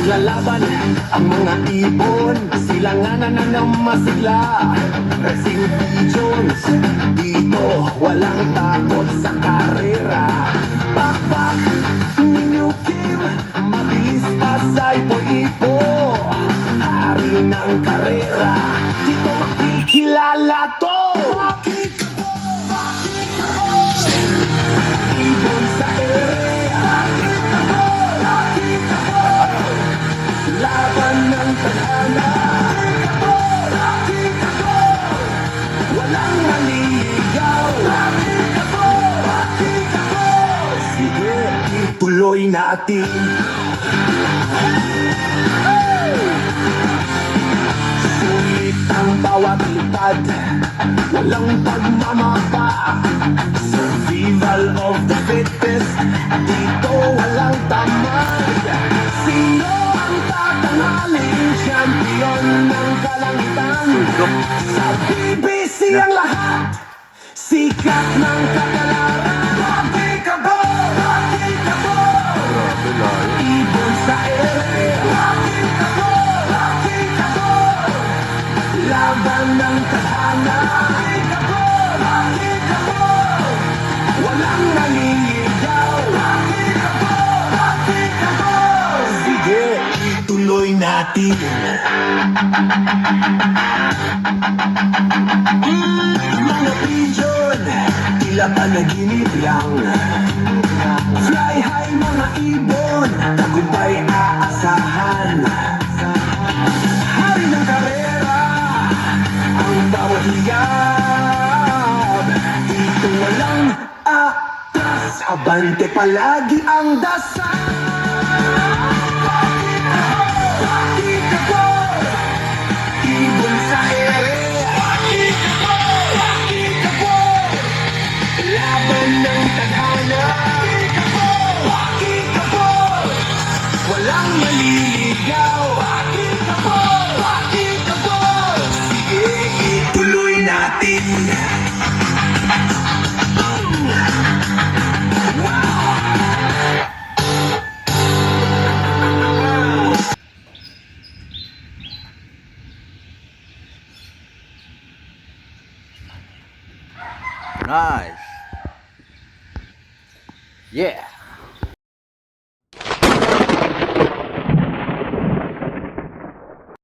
Naglalaban ang mga ibon, sila nga nananamasigla. Racing pigeons, dito walang takot sa karera. Pakpak, ninyukim, mabilis pa sa ipo-ipo. Hari ng karera, dito makikilala to. Bakit ako? Bakit ako? Ibon sa ere. Bakit ako? Bakit ako? Laban ng tadhana. Bakit ako? Bakit ako? Walang maliligaw. Bakit ako? Bakit ako? Sige, ituloy natin. Sulit ang bawat lipad, walang pagmamapa. Survival of the fittest, dito walang tamad. Sino ang tatangaling champion ng kalangitan? Sa BBC ang lahat, sikat ng kapalaran. Bakit ako? Bakit ako? Ibon sa ere. Bakit ako? Bakit ako? Laban ng tadhana. Bakit ako? Bakit ako? Walang nangingigaw. Bakit ako? Bakit ako? Sige, ituloy natin. Mga pigeon, tila panaginip lang. Fly high mga ibon, tagumpay aasahan. Hari ng karera, ang bawat hiyab. Dito walang atras, abante palagi ang dasal. Bakit ako? Bakit ako? Ibon sa ere. Bakit ako? Bakit ako? Laban ng tadhana. Bakit ako? Bakit ako? Walang maliligaw. Bakit ako? Bakit ako? Sige, ituloy natin. Nice. Yeah.